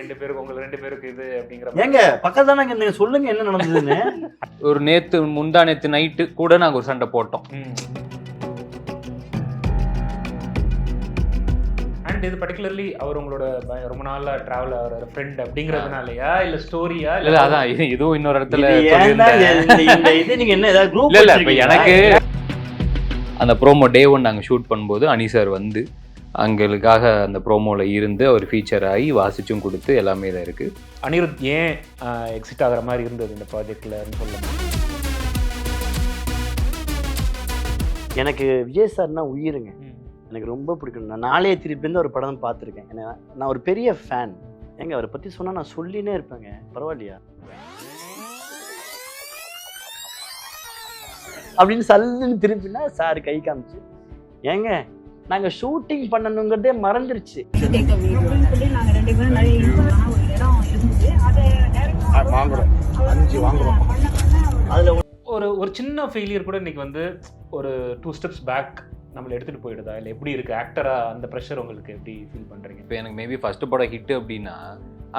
2 பேருக்கு உங்க 2 பேருக்கு இது அப்படிங்கிற ஏங்க பக்கத்தானே நீங்க சொல்லுங்க என்ன நடந்ததுன்னு. ஒரு முந்தா நேத்து நைட்டு கூட நாங்க ஒரு சண்டை போட்டோம். அண்ட் இது பர்டிகுலர்லி அவர் உங்களோட ரொம்ப நாளா டிராவல் ஆகிற ஃப்ரெண்ட் அப்படிங்கிறதுனாலயா இல்ல ஸ்டோரியா இல்ல அதான் இதுவும் இன்னொரு இடத்துல இது நீங்க என்ன ஏதாவது குரூப் இல்ல இப்ப எனக்கு அந்த ப்ரோமோ டே 1 நாங்க ஷூட் பண்ணும்போது அனி சார் வந்து எங்களுக்காக அந்த ப்ரோமோவில் இருந்து அவர் ஃபீச்சர் ஆகி வாசிச்சும் கொடுத்து எல்லாமே இதாக இருக்குது. அனிருத் ஏன் எக்ஸிட் ஆகிற மாதிரி இருந்தது இந்த ப்ராஜெக்டில் சொல்லலாம்? எனக்கு விஜய் சார்னா உயிருங்க, எனக்கு ரொம்ப பிடிக்கும். நான் நாளைய திருப்பிலேருந்து ஒரு படம் பார்த்துருக்கேன். ஏன்னா நான் ஒரு பெரிய ஃபேன். ஏங்க அவரை பற்றி சொன்னால் நான் சொல்லினே இருப்பேங்க, பரவாயில்லையா அப்படின்னு சல்லுன்னு திருப்பினா சார் கை காமிச்சு ஏங்க நாங்க ஷூட்டிங் பண்ணணுங்கிறதே மறந்துருச்சு. ஒரு சின்ன ஃபெயிலியர் கூட இன்னைக்கு வந்து ஒரு 2 steps பேக் நம்மளை எடுத்துட்டு போயிடுதா, இல்லை எப்படி இருக்கு ஆக்டரா அந்த ப்ரெஷர் உங்களுக்கு எப்படி ஃபீல் பண்றீங்க? இப்போ எனக்கு மேபி ஃபர்ஸ்ட் படம் ஹிட் அப்படின்னா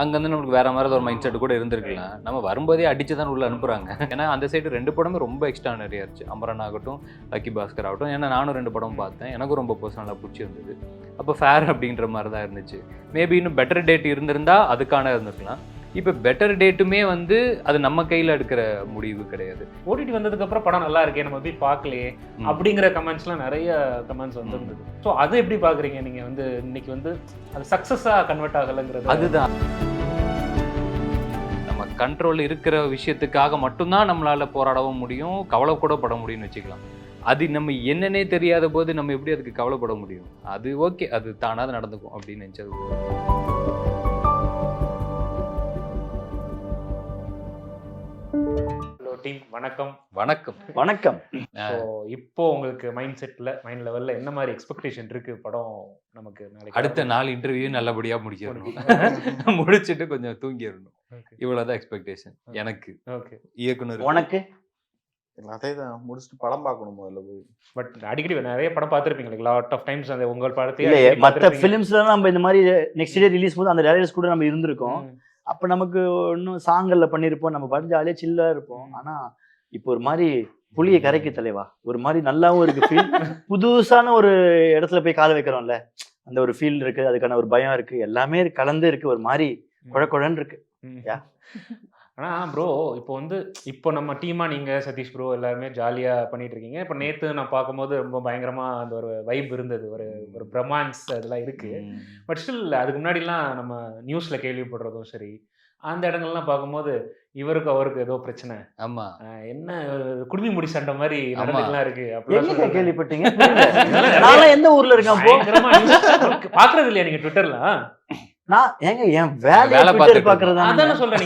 அங்கேருந்து நம்மளுக்கு வேற மாதிரி ஒரு மைண்ட் செட் கூட இருந்திருக்கலாம். நம்ம வரும்போதே அடிச்சு தான் உள்ள அனுப்புறாங்க. ஏன்னா அந்த சைடு 2 படமே ரொம்ப எக்ஸ்ட்ரானரியா இருந்துச்சு. அமரன் ஆகட்டும், லக்கி பாஸ்கர் ஆகட்டும். ஏன்னா நானும் 2 படம் பார்த்தேன், எனக்கும் ரொம்ப பர்சனலாக பிடிச்சிருந்தது. அப்போ ஃபேர் அப்படின்ற மாதிரி தான் இருந்துச்சு. மேபி இன்னும் பெட்டர் டேட் இருந்திருந்தா அதுக்கான இருந்திருக்கலாம். இப்போ பெட்டர் டேட்டுமே வந்து அது நம்ம கையில் எடுக்கிற முடிவு கிடையாது. ஓடிடி வந்ததுக்கப்புறம் படம் நல்லா இருக்கே, நம்ம போய் பார்க்கலையே அப்படிங்கிற கமெண்ட்ஸ்லாம் நிறைய கமெண்ட்ஸ் வந்துருந்தது. ஸோ அதை எப்படி பார்க்குறீங்க நீங்கள்? வந்து இன்னைக்கு வந்து அது சக்ஸஸாக கன்வெர்ட் ஆகலைங்கிறது அதுதான். நம்ம கண்ட்ரோல் இருக்கிற விஷயத்துக்காக மட்டும்தான் நம்மளால் போராடவும் முடியும், கவலை கூட பட முடியும்னு வச்சுக்கலாம். அது நம்ம என்னன்னே தெரியாத போது நம்ம எப்படி அதுக்கு கவலைப்பட முடியும்? அது ஓகே, அது தானாக நடந்துக்கும் அப்படின்னு நினச்சது. டீம் வணக்கம். வணக்கம் வணக்கம். இப்போ உங்களுக்கு மைண்ட் லெவல்ல என்ன மாதிரி எக்ஸ்பெக்டேஷன் இருக்கு படம் நமக்கு? நாளைக்கு அடுத்த 4 இன்டர்வியூ நல்லபடியா முடிச்சிடணும், முடிச்சுட்டு கொஞ்சம் தூங்கிடணும், இவ்வளவுதான் எக்ஸ்பெக்டேஷன் எனக்கு. ஓகே, இயக்குனர் உனக்கு எல்லாத்தையும் முடிச்சுட்டு படம் பார்க்கணும் முதல்ல போய். பட் அடிக்கடி நிறைய படம் பார்த்துருப்பீங்க, லாட் ஆஃப் டைம்ஸ் அந்த உங்கள் படத்தையே. இல்லை, மற்ற ஃபிலிம்ஸ்லாம் நம்ம இந்த மாதிரி நெக்ஸ்ட் டே ரிலீஸ் போது அந்த டைரக்டர்ஸ் கூட நம்ம இருந்திருக்கோம். அப்போ நமக்கு இன்னும் சாங்கல்ல பண்ணியிருப்போம், நம்ம பாட்டு ஜாலியாக சில்லாக இருப்போம். ஆனால் இப்போ ஒரு மாதிரி புளியை கரைக்கு தலைவா, ஒரு மாதிரி நல்லாவும் இருக்கு ஃபீல். புதுசான ஒரு இடத்துல போய் கால வைக்கிறோம்ல, அந்த ஒரு ஃபீல் இருக்கு, அதுக்கான ஒரு பயம் இருக்கு, எல்லாமே கலந்து இருக்கு, ஒரு மாதிரி குழக்குழன்னு இருக்கு. ஆனால் ப்ரோ இப்போ நம்ம டீமாக நீங்கள் சதீஷ் ப்ரோ எல்லாருமே ஜாலியாக பண்ணிட்டு இருக்கீங்க. இப்போ நேற்று நான் பார்க்கும்போது ரொம்ப பயங்கரமாக அந்த ஒரு வைப் இருந்தது, ஒரு பிரமான்ஸ் அதெல்லாம் இருக்குது. பட் ஸ்டில் அதுக்கு முன்னாடிலாம் நம்ம நியூஸில் கேள்விப்படுறதும் சரி, அந்த இடங்கள்லாம் பார்க்கும்போது இவருக்கு அவருக்கு ஏதோ பிரச்சனை, ஆமா என்ன குடுமி முடி சண்டை மாதிரி நடந்துக்கலாம் இருக்கு அப்படிலாம் கேள்விப்பட்டீங்க? எந்த ஊர்ல இருக்கேன் பாக்குறது இல்லையா நீங்க ட்விட்டர்ல? நான் ஏங்க என் வேலை பாக்குறது அதான சொல்றேன்.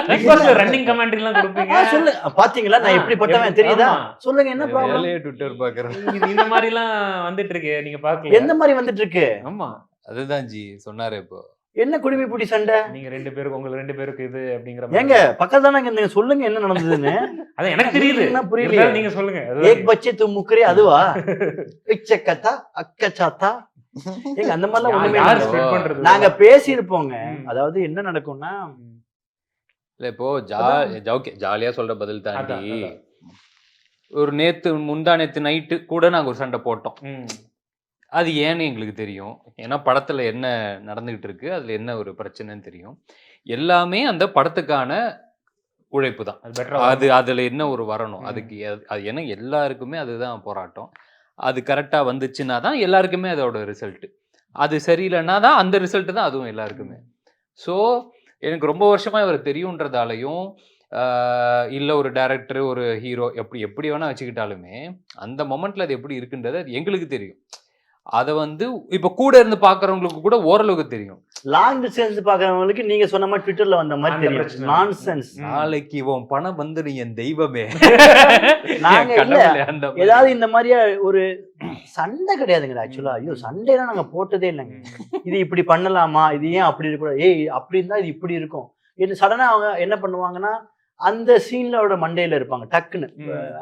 நீங்க ரன்னிங் கமெண்ட்ரி எல்லாம் கொடுப்பீங்க, சொல்லு பாத்தீங்களா நான் எப்படி பட்டவன் தெரியுதா? சொல்லுங்க என்ன ப்ராப்ளம்? ட்விட்டர் பாக்குறேன், இந்த மாதிரி எல்லாம் வந்துட்டு இருக்கு, நீங்க பாக்கல? எந்த மாதிரி வந்துட்டு இருக்கு? ஆமா அதுதான் ஜி சொன்னாரு. இப்போ என்ன குடிமை பூட்டி சண்டை? நீங்க 2 பேருக்கு உங்க 2 பேருக்கு இது அப்படிங்கிற ஏங்க பக்கத்தானே நீங்க சொல்லுங்க என்ன நடந்ததுன்னு. அதான் எனக்கு தெரியுது, என்ன புரியல, நீங்க சொல்லுங்க. ஏக் பச்சே து முக்கரே அதுவா? பிச்சை கத்தா அக்கச்சாத்தா ஏங்க அந்த மாதிரிலாம் ஒண்ணுமே நாங்க பேசியிருப்போங்க. அதாவது என்ன நடக்கும்னா, இல்ல இப்போ ஜாலியா சொல்ற பதில் தாண்டி ஒரு முந்தா நேத்து நைட்டு கூட நாங்க ஒரு சண்டை போட்டோம். அது ஏன்னு எங்களுக்கு தெரியும், ஏன்னா படத்துல என்ன நடந்துகிட்டு இருக்கு, அதுல என்ன ஒரு பிரச்சனைன்னு தெரியும். எல்லாமே அந்த படத்துக்கான உழைப்பு தான். அது அதுல என்ன ஒரு வரணும், அதுக்கு அது ஏன்னா எல்லாருக்குமே அதுதான் போராட்டம். அது கரெக்டா வந்துச்சுன்னா தான் எல்லாருக்குமே அதோட ரிசல்ட். அது சரியில்லைன்னா தான் அந்த ரிசல்ட் தான் அதுவும் எல்லாருக்குமே. ஸோ எனக்கு ரொம்ப வருஷமா இவர் தெரியுன்றதாலையும் இல்லை ஒரு டைரக்டர் ஒரு ஹீரோ எப்படி வேணா வச்சுக்கிட்டாலுமே அந்த மொமெண்ட்ல அது எப்படி இருக்குன்றது அது எங்களுக்கு தெரியும். அதை இப்ப கூட இருந்து பாக்குறவங்களுக்கு கூட ஓரளவுக்கு தெரியும். லாங் டிஸ்டன்ஸ் பாக்குறவங்களுக்கு நீங்க சொன்ன மாதிரி ட்விட்டர்ல வந்த மாதிரி தெரியும். நான்சென்ஸ். நாளைக்கு இவன் பணம் நீ என் தெய்வமே. நாங்க இல்ல ஏதாவது இந்த மாதிரியா ஒரு சண்டை கிடையாதுங்க ஆக்சுவலா. ஐயோ சண்டைலாம் நாங்க போட்டதே இல்லைங்க. இது இப்படி பண்ணலாமா, இது ஏன் அப்படி இருக்கக்கூடாது, ஏய் அப்படி இருந்தா இது இப்படி இருக்கும். இது சடனா அவங்க என்ன பண்ணுவாங்கன்னா அந்த சீன்லோட மண்டையில இருப்பாங்க, டக்குன்னு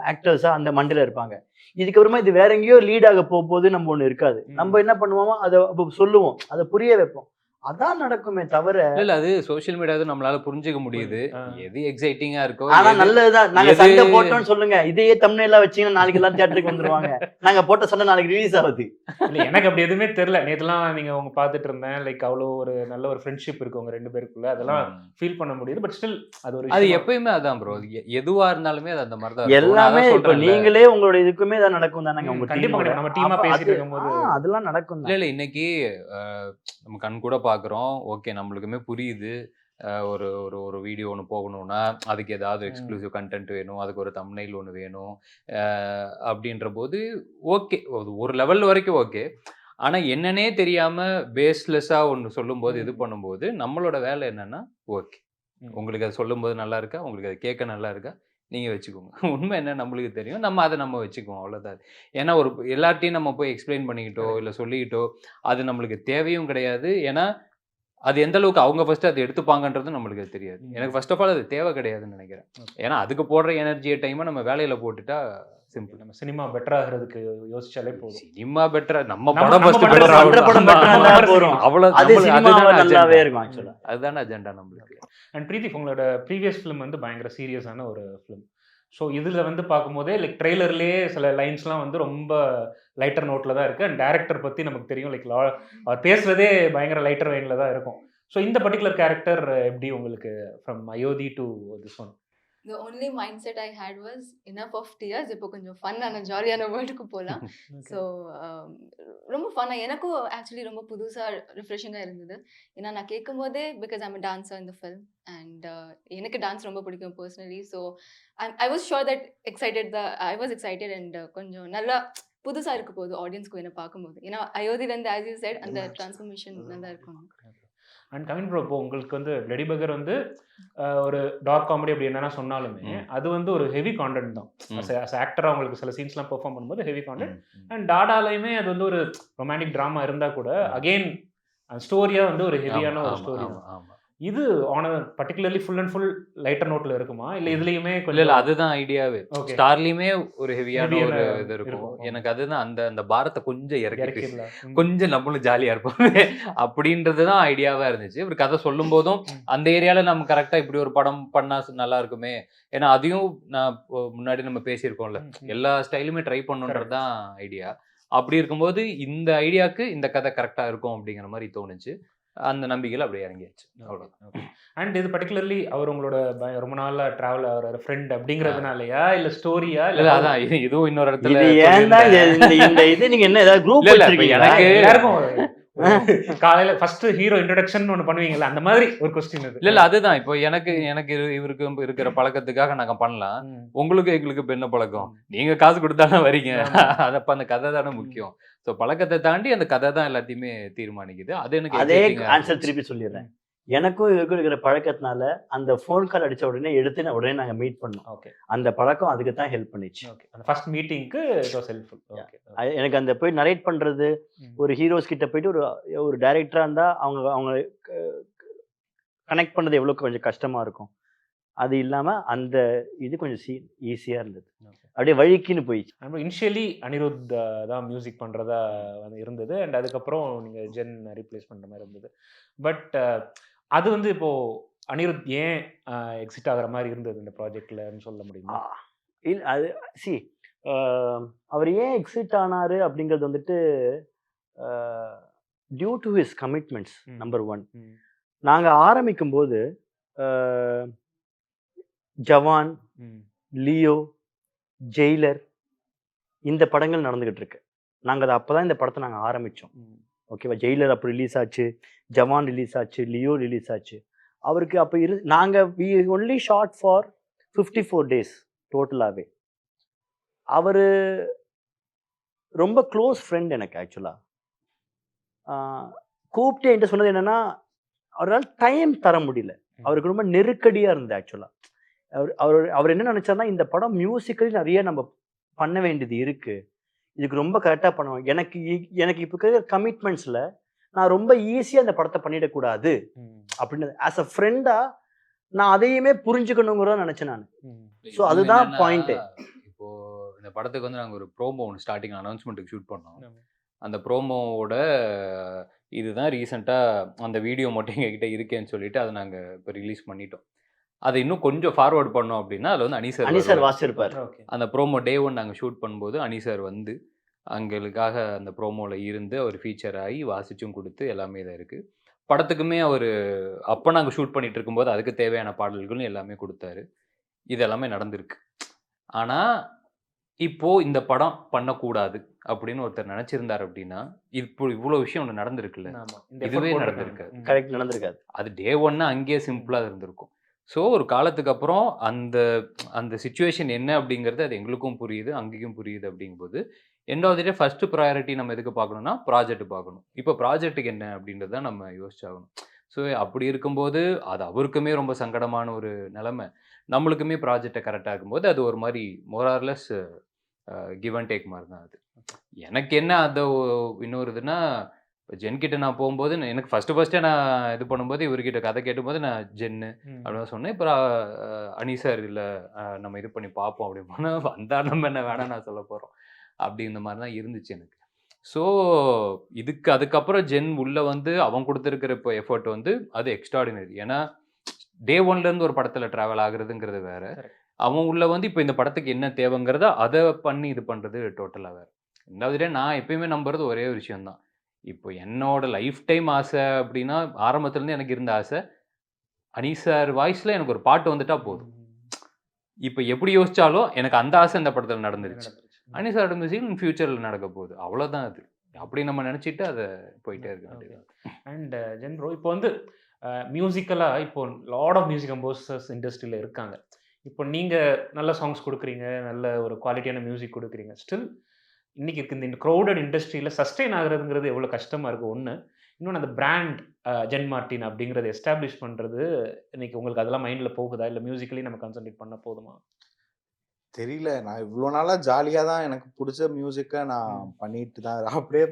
ஆக்டர்ஸா அந்த மண்டையில இருப்பாங்க. இதுக்கப்புறமா இது வேற எங்கேயோ லீட் ஆக போகுது நம்ம ஒண்ணு இருக்காது. நம்ம என்ன பண்ணுவோமோ அதை சொல்லுவோம், அதை புரிய வைப்போம். அதான் நடக்குமே தவிர. இல்ல அது சோசியல் மீடியாவது நம்மளால புரிஞ்சுக்க முடியுது. எது எக்ஸைட்டிங்கா இருக்கோ, ஆனா எது நல்லதுதான். நாங்க எது சண்டை போட்டோம்னு சொல்லுங்க. இதையே தம்ப்நெயிலா வச்சீங்கன்னா நாளைக்கு எல்லாம் தியேட்டருக்கு வந்துருவாங்க. நாங்க போட்ட சண்டை நாளைக்கு ரிலீஸ் ஆகுது. இல்ல எனக்கு அப்படி எதுவுமே தெரியல. நேத்துலாம் நீங்க உங்க பார்த்துட்டு இருந்தேன். லைக் அவ்வளோ ஒரு நல்ல ஒரு ஃப்ரெண்ட்ஷிப் இருக்கு உங்க 2 பேருக்குள்ள. அதெல்லாம் ஃபீல் பண்ண முடியுது. பட் ஸ்டில் அது ஒரு அது விஷயமா எப்பயுமே அதான் ப்ரோ. எதுவா இருந்தாலுமே அது அந்த மாதிரி தான் இருக்கும். நான் எல்லாமே அதான் இப்ப சொல்றேன்ல. நீங்களே உங்களோட இதுக்குமே தான் நடக்கும் தானங்க உங்க கண்டிப்பா டீமோட. நம்ம டீமா அப்ப பேசிட்டு அது இருக்கும்போது அதெல்லாம் நடக்கும் இல்ல தான். இல்ல இன்னைக்கு நம்ம கண் கூட பாக்குறோம். ஓகே நம்மளுக்குமே புரியுது. ஒரு ஒரு ஒரு வீடியோ ஒன்று போகணும்னா அதுக்கு ஏதாவது எக்ஸ்க்ளூசிவ் கண்டென்ட் வேணும், அதுக்கு ஒரு தம்ப்நெயில் ஒன்று வேணும் அப்படின்ற போது ஓகே ஒரு லெவல் வரைக்கும் ஓகே. ஆனா என்னன்னே தெரியாம பேஸ்லெஸ்ஸா ஒன்று சொல்லும்போது இது பண்ணும்போது நம்மளோட வேலை என்னன்னா ஓகே உங்களுக்கு அது சொல்லும்போது நல்லா இருக்கா, உங்களுக்கு அது கேட்க நல்லா இருக்கா, நீங்க வச்சுக்கோங்க. உண்மை என்ன நம்மளுக்கு தெரியும், நம்ம அதை நம்ம வச்சுக்குவோம் அவ்வளோதான். ஏன்னா ஒரு எல்லார்ட்டையும் நம்ம போய் எக்ஸ்பிளைன் பண்ணிக்கிட்டோ இல்லை சொல்லிக்கிட்டோ அது நம்மளுக்கு தேவையும் கிடையாது. ஏன்னா அது எந்த அளவுக்கு அவங்க ஃபர்ஸ்ட் அதை எடுத்துப்பாங்கன்றது நம்மளுக்கு தெரியாது. எனக்கு ஃபர்ஸ்ட் ஆஃப் ஆல் அது தேவை கிடையாதுன்னு நினைக்கிறேன். ஏன்னா அதுக்கு போடுற எனர்ஜியை டைமை நம்ம வேலையில போட்டுட்டா சிம்பிள். நம்ம சினிமா பெட்டர் ஆகிறதுக்கு யோசிச்சாலே போதும். சினிமா பெட்டரா நம்ம நம்ம படம் ஃபர்ஸ்ட் பண்றது பெட்டரா பண்ற படம் better ஆ இருந்தா போதும். அவ்வளவு அது சினிமாவா நல்லாவே அஜெண்டா. இருக்கும் ஆக்சுவலா. அதுதானே அஜெண்டா நம்மளுக்கு. அண்ட் பிரீத்தி உங்களோட ப்ரீவியஸ் ஃபிலிம் வந்து பயங்கர சீரியஸான ஒரு ஃபிலிம். ஸோ இதில் வந்து பார்க்கும்போதே லைக் ட்ரெய்லர்லேயே சில லைன்ஸ்லாம் வந்து ரொம்ப லைட்டர் நோட்டில் தான் இருக்குது. அண்ட் டேரக்டர் பற்றி நமக்கு தெரியும், லைக் அவர் பேசுகிறதே பயங்கர லைட்டர் வெயினில் தான் இருக்கும். ஸோ இந்த பர்டிகுலர் கேரக்டர் எப்படி உங்களுக்கு from Ayodhya to this one? The only mindset I had was enough of tears. இப்போ கொஞ்சம் ஃபன்னான ஜாலியான வேர்ல்டுக்கு போகலாம். ஸோ ரொம்ப ஃபன்னாக எனக்கும் ஆக்சுவலி ரொம்ப புதுசாக ரிஃப்ரெஷிங்காக இருந்தது. ஏன்னா நான் கேட்கும்போதே பிகாஸ் ஐம் டான்ஸர் இந்த ஃபில்ம் அண்ட் எனக்கு டான்ஸ் ரொம்ப பிடிக்கும் personally. So I was sure that I was excited and கொஞ்சம் நல்லா புதுசாக இருக்க போகுது ஆடியன்ஸ்க்கு என்ன பார்க்கும்போது. ஏன்னா அயோத்தியிலேருந்து ஆஸ் யூ செட் அந்த டிரான்ஸ்ஃபர்மேஷன் நல்லா இருக்கும். அண்ட் கமிங் ப்ரோ, இப்போ உங்களுக்கு வந்து பிளடி பர்கர் வந்து ஒரு டார்க் காமெடி அப்படி என்னென்னா சொன்னாலுமே அது வந்து ஒரு ஹெவி கான்டென்ட் தான். அஸ் ஆக்டராக உங்களுக்கு சில சீன்ஸ்லாம் பெர்ஃபார்ம் பண்ணும்போது ஹெவி கான்டென்ட். அண்ட் டாடாலையுமே அது வந்து ஒரு ரொமான்டிக் ட்ராமா இருந்தால் கூட அகெயின் ஸ்டோரியாக வந்து ஒரு ஹெவியான ஒரு ஸ்டோரி தான். இது ஆன particularly full and full lighter நோட்ல இருக்குமா இல்ல இதுலயுமே இல்ல இல்ல அதுதான் ஐடியாவே. ஸ்டார்லயுமே ஒரு ஹெவியான ஒரு இது இருக்கும். எனக்கு அதுதான் அந்த அந்த பாரத்தை கொஞ்சம் இறக்கி கொஞ்சம் நம்மளும் ஜாலியா இருப்போம் அப்படின்றதுதான் ஐடியாவா இருந்துச்சு. ஒரு கதை சொல்லும் போதும் அந்த ஏரியால நம்ம கரெக்டா இப்படி ஒரு படம் பண்ணா நல்லா இருக்குமே. ஏன்னா அதையும் நான் முன்னாடி நம்ம பேசியிருக்கோம்ல, எல்லா ஸ்டைலுமே ட்ரை பண்ணுன்றதுதான் ஐடியா. அப்படி இருக்கும்போது இந்த ஐடியாவுக்கு இந்த கதை கரெக்டா இருக்கும் அப்படிங்கிற மாதிரி தோணுச்சு. அந்த நம்பிக்கையில் அப்படியே இறங்கியாச்சு. அவ்வளோதான். அண்ட் இது பர்டிகுலர்லி அவர் உங்களோட ரொம்ப நாளா டிராவல் அவர் ஃப்ரெண்ட் அப்படிங்கிறதுனாலயா இல்ல ஸ்டோரியா இல்ல அதான் இதுவும் இன்னொரு இடத்துல இந்த இது நீங்க என்ன ஏதாவது குரூப் வச்சிருக்கீங்க? எனக்கு எல்லாருக்கும் காலையில ஃபர்ஸ்ட் ஹீரோ இன்ட்ரோடக்ஷன் ஒன்று பண்ணுவீங்கல்ல, அந்த மாதிரி ஒரு கொஸ்டின் இது. இல்ல அதுதான் இப்போ எனக்கு இவருக்கு இருக்கிற பழக்கத்துக்காக நாங்க பண்ணலாம். உங்களுக்கு எங்களுக்கு இப்ப என்ன பழக்கம்? நீங்க காசு கொடுத்தானே வரீங்க. அதப்ப அந்த கதை தானே முக்கியம். ஸோ பழக்கத்தை தாண்டி அந்த கதை தான் எல்லாத்தையுமே தீர்மானிக்குது. அது எனக்கு அதே ஆன்சர் திருப்பி சொல்லிடுறேன். எனக்கும் இவருக்கும் இருக்கிற பழக்கத்தினால அந்த ஃபோன் கால் அடிச்ச உடனே எடுத்து உடனே நாங்க மீட் பண்ணோம். ஓகே, அந்த பழக்கம் அதுக்கு தான் ஹெல்ப் பண்ணிச்சு. ஓகே, அந்த ஃபர்ஸ்ட் மீட்டிங்க்கு இட் வாஸ் ஹெல்ப்ஃபுல். ஓகே, எனக்கு அந்த போய் நரேட் பண்றது, ஒரு ஹீரோஸ் கிட்ட போயிட்டு ஒரு டைரக்டரா இருந்தா அவங்க கனெக்ட் பண்றது எவ்வளவு கொஞ்சம் கஷ்டமா இருக்கும். அது இல்லாம அந்த இது கொஞ்சம் ஈஸியா இருந்தது. அப்படியே வழிக்குன்னு போயிடுச்சு. இனிஷியலி அனிருத் தான் மியூசிக் பண்றதா வந்து இருந்தது. அண்ட் அதுக்கப்புறம் நீங்க ஜென் ரீப்ளேஸ் பண்ற மாதிரி இருந்தது. பட் அது வந்து இப்போ அனிருத் ஏன் எக்ஸிட் ஆகிற மாதிரி இருந்தது இந்த ப்ராஜெக்ட்லன்னு சொல்ல முடியுமா? இல்லை அது அவர் ஏன் எக்ஸிட் ஆனாரு அப்படிங்கிறது வந்துட்டு due to his commitments. Number 1, நாங்கள் ஆரம்பிக்கும் போது ஜவான், லியோ, ஜெயிலர் இந்த படங்கள் நடந்துகிட்டு இருக்கு. நாங்கள் அதை அப்போதான் இந்த படத்தை நாங்கள் ஆரம்பித்தோம். ஓகேவா? ஜெயிலர் அப்போ ரிலீஸ் ஆச்சு, ஜவான் ரிலீஸ் ஆச்சு, லியோ ரிலீஸ் ஆச்சு. அவருக்கு அப்போ நாங்கள் we only shot for 54 days டோட்டலாகவே. அவர் ரொம்ப க்ளோஸ் ஃப்ரெண்ட் எனக்கு ஆக்சுவலாக. கூப்பிட்டு என்கிட்ட சொன்னது என்னென்னா, அவரால் டைம் தர முடியல. அவருக்கு ரொம்ப நெருக்கடியாக இருந்தது ஆக்சுவலாக. அவர் என்ன நினச்சார்னா, இந்த படம் மியூசிக்கலி நிறைய நம்ம பண்ண வேண்டியது இருக்குது, இதுக்கு ரொம்ப கரெக்டாக பண்ணுவோம். எனக்கு இப்போ இருக்கிற கமிட்மெண்ட்ஸில் நான் ரொம்ப ஈஸியாக இந்த படத்தை பண்ணிடக்கூடாது அப்படின்னு ஆஸ் அ ஃப்ரெண்டாக நான் அதையுமே புரிஞ்சுக்கணுங்கிறத நினச்சேன் நான். ஸோ அதுதான் பாயிண்ட்டு. இப்போ இந்த படத்துக்கு வந்து நாங்கள் ஒரு ப்ரோமோ ஒன்று ஸ்டார்டிங் அனௌன்ஸ்மெண்ட்டுக்கு ஷூட் பண்ணோம். அந்த ப்ரோமோவோட இதுதான் ரீசெண்டாக அந்த வீடியோ மட்டும் எங்ககிட்ட இருக்கேன்னு சொல்லிட்டு அதை நாங்கள் இப்போ ரிலீஸ் பண்ணிட்டோம். அதை இன்னும் கொஞ்சம் ஃபார்வர்ட் பண்ணோம் அப்படின்னா அதில் வந்து அனி அனி சார் சார் வாசிச்சிருப்பார். ஓகே. அந்த ப்ரோமோ டே 1 நாங்கள் ஷூட் பண்ணும்போது அனி சார் வந்து எங்களுக்காக அந்த ப்ரோமோவில் இருந்து அவர் ஃபீச்சர் ஆகி வாசிச்சும் கொடுத்து எல்லாமே இதாக இருக்குது. படத்துக்குமே அவர் அப்போ நாங்கள் ஷூட் பண்ணிட்டு இருக்கும்போது அதுக்கு தேவையான பாடல்களும் எல்லாமே கொடுத்தாரு. இது எல்லாமே நடந்திருக்கு. ஆனால் இப்போ இந்த படம் பண்ணக்கூடாது அப்படின்னு ஒருத்தர் நினச்சிருந்தார் அப்படின்னா இப்போ இவ்வளோ விஷயம் ஒன்று நடந்திருக்குல்ல, ஆமா. இந்த இதுவே effort நடந்திருக்காது. போட்டிருக்காங்க. கரெக்ட், நடந்திருக்காது. அது டே 1 அங்கேயே சிம்பிளாக இருந்திருக்கும். ஸோ ஒரு காலத்துக்கு அப்புறம் அந்த அந்த சுச்சுவேஷன் என்ன அப்படிங்கிறது அது எங்களுக்கும் புரியுது, அங்கேயும் புரியுது. அப்படிங்கும்போது end of the day first priority நம்ம எதுக்கு பார்க்கணும்னா ப்ராஜெக்ட் பார்க்கணும். இப்போ ப்ராஜெக்ட்டுக்கு என்ன அப்படின்றது தான் நம்ம யோசிச்சாகணும். ஸோ அப்படி இருக்கும்போது அது அவருக்குமே ரொம்ப சங்கடமான ஒரு நிலைமை. நம்மளுக்குமே ப்ராஜெக்டை கரெக்டாக இருக்கும்போது அது ஒரு மாதிரி மோரார்லெஸ் கிவ் அண்ட் டேக் மாதிரி தான் அது. எனக்கு என்ன அது இன்னொரு இதுனா, இப்போ ஜென்கிட்ட நான் போகும்போது எனக்கு ஃபஸ்ட்டே நான் இது பண்ணும்போது இவர்கிட்ட கதை கேட்டும்போது நான் ஜென்னு அப்படின்னு சொன்னேன். இப்போ அனி சார் இல்லை நம்ம இது பண்ணி பார்ப்போம் அப்படின்னு போனால் வந்தா நம்ம என்ன வேணாம் நான் சொல்ல போகிறோம் அப்படின்ற மாதிரி தான் இருந்துச்சு எனக்கு. ஸோ அதுக்கப்புறம் ஜென் உள்ளே வந்து அவன் கொடுத்துருக்கிற இப்போ எஃபர்ட் வந்து அது எக்ஸ்ட்ராடினரி. ஏன்னா டே 1லேருந்து ஒரு படத்தில் ட்ராவல் ஆகுறதுங்கிறது வேற, அவன் உள்ள வந்து இப்போ இந்த படத்துக்கு என்ன தேவைங்கிறத அதை பண்ணி இது பண்ணுறது டோட்டலாக வேறு. ரெண்டாவது நான் எப்பயுமே நம்புறது ஒரே ஒரு விஷயம்தான். இப்போ என்னோட லைஃப் டைம் ஆசை அப்படின்னா ஆரம்பத்துலேருந்து எனக்கு இருந்த ஆசை அனி சார் வாய்ஸில் எனக்கு ஒரு பாட்டு வந்துட்டா போதும். இப்போ எப்படி யோசிச்சாலும் எனக்கு அந்த ஆசை இந்த படத்தில் நடந்துருச்சு. அனி சாரோட மியூசிக் ஃபியூச்சரில் நடக்க போகுது, அவ்வளோதான். அது அப்படி நம்ம நினச்சிட்டு அதை போயிட்டே இருக்க வேண்டியது. அண்ட் ஜென் ப்ரோ, இப்போ வந்து மியூசிக்கலாக இப்போ லாட் ஆஃப் மியூசிக் கம்போசர்ஸ் இண்டஸ்ட்ரியில் இருக்காங்க. இப்போ நீங்கள் நல்ல சாங்ஸ் கொடுக்குறீங்க, நல்ல ஒரு குவாலிட்டியான மியூசிக் கொடுக்குறீங்க. ஸ்டில் இன்னைக்கு இருக்கு இந்த க்ரௌடட் இண்டஸ்ட்ரியில் சஸ்டெயின் ஆகுறதுங்கிறது எவ்வளோ கஷ்டமாக இருக்குது ஒன்று. இன்னொன்று அந்த பிராண்ட் ஜென் மார்ட்டின் அப்படிங்கிறத எஸ்டாப்ளிஷ் பண்ணுறது இன்னைக்கு உங்களுக்கு அதெல்லாம் மைண்டில் போகுதா, இல்லை மியூசிக்கலி நம்ம கான்சென்ட்ரேட் பண்ண போதுமா? தெரியல. நான் இவ்வளோ நாளா ஜாலியா தான் எனக்கு பிடிச்ச மியூசிக்கை நான் பண்ணிட்டு தான் அப்படியே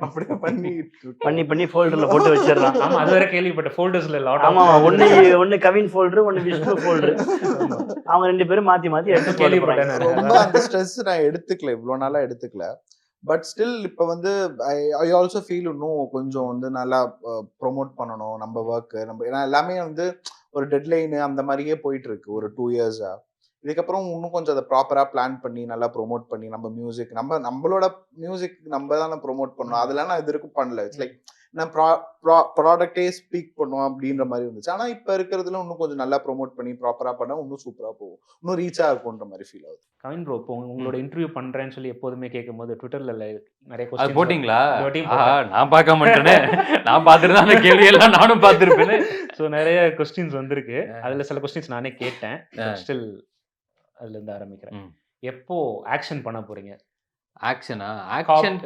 பண்ணிட்டு இருக்கேன். பண்ணி ஃபோல்டர்ல போட்டு வச்சிடறான். ஆமா, அது வேற கேள்விப்பட்ட ஃபோல்டர்ஸ்ல லாட் ஆமா, ஒன்னு கவின் ஃபோல்டர், ஒன்னு விஷ்ணு ஃபோல்டர். அவங்க 2 பேரும் மாத்தி எடுத்து கேள்விப்பட்டேன். ரொம்ப அந்த ஸ்ட்ரெஸ் நான் எடுத்துக்கல, இவ்வளோ நாளா எடுத்துக்கல. பட் ஸ்டில் இப்போ வந்து ஐ ஆல்சோ ஃபீல் இன்னும் கொஞ்சம் வந்து நல்லா ப்ரொமோட் பண்ணணும் நம்ம ஒர்க்கு. நம்ம ஏன்னா எல்லாமே வந்து ஒரு டெட்லைனு அந்த மாதிரியே போயிட்டு இருக்கு ஒரு 2 இயர்ஸா. இதுக்கப்புறம் இன்னும் கொஞ்சம் அதை ப்ராப்பராக பிளான் பண்ணி நல்லா ப்ரொமோட் பண்ணி நம்ம மியூசிக் நம்மளோட மியூசிக் நம்ம தானே ப்ரொமோட் பண்ணணும். அதெல்லாம் நான் இது வரைக்கும் பண்ணல. இட்ஸ் லைக் நான் ப்ராடக்டே ஸ்பீக் பண்ணுவோம் அப்படின்ற மாதிரி இருந்துச்சு. ஆனால் இப்போ இருக்கிறதுல இன்னும் கொஞ்சம் நல்லா ப்ரொமோட் பண்ணி ப்ராப்பராக பண்ண இன்னும் சூப்பராக போகும், இன்னும் ரீச்சாக இருக்கும்ன்ற மாதிரி ஃபீல் ஆகுது. கவின் ப்ரோ, இப்போ உங்களோட இன்டர்வியூ பண்றேன்னு சொல்லி எப்போதுமே கேட்கும்போது ட்விட்டர்ல நிறைய அது questions போட்டிங்களா? இந்த வாட்டியும் போட்டேன். நான் பார்க்க மாட்டேனே. நான் பார்த்துட்டு அந்த கேள்வியெல்லாம் நானும் பார்த்துருப்பேனே. ஸோ நிறைய கொஸ்டின்ஸ் வந்திருக்கு. அதில் சில கொஸ்டின்ஸ் நானே கேட்டேன். ஸ்டில் அதுல இருந்து ஆரம்பிக்கிறேன். எப்போ ஆக்ஷன் பண்ண போறீங்க? ஆக்ஷனா? ஆக்ஷன்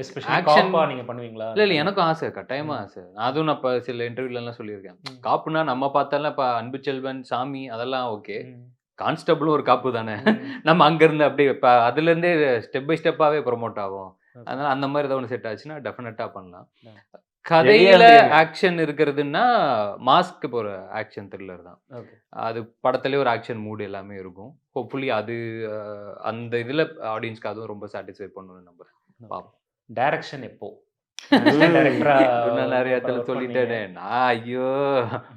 காப்பா நீங்க பண்ணுவீங்களா? இல்லை எனக்கும் ஆசை, கட்டாயமா ஆசை. அதுவும் நான் இப்போ சில இன்டர்வியூலாம் சொல்லியிருக்கேன். காப்புனா நம்ம பார்த்தாலும் இப்போ அன்பு செல்வன், சாமி அதெல்லாம் ஓகே. கான்ஸ்டபிளும் ஒரு காப்பு தானே. நம்ம அங்கேருந்து அப்படியே இப்போ அதுலேருந்தே ஸ்டெப் பை ஸ்டெப்பாகவே ப்ரொமோட் ஆகும். அதனால அந்த மாதிரி ஏதாவது ஒன்று செட் ஆச்சுன்னா டெஃபினட்டாக பண்ணலாம். கதையில ஆக்ஷன் இருக்கிறதுன்னா மாஸ்க்கு இப்போ ஒரு ஆக்ஷன் த்ரில்லர் தான். அது படத்துலேயே ஒரு ஆக்ஷன் மூடு எல்லாமே இருக்கும். ஹோப்ஃபுல்லி அது அந்த இதில் ஆடியன்ஸ்க்கு அதுவும் ரொம்ப சாட்டிஸ்ஃபை பண்ணணும்னு நம்புறேன். பார்ப்போம். டைரக்ஷன் எப்போ? நிறைய இடத்துல சொல்லிட்டேனே நான். ஐயோ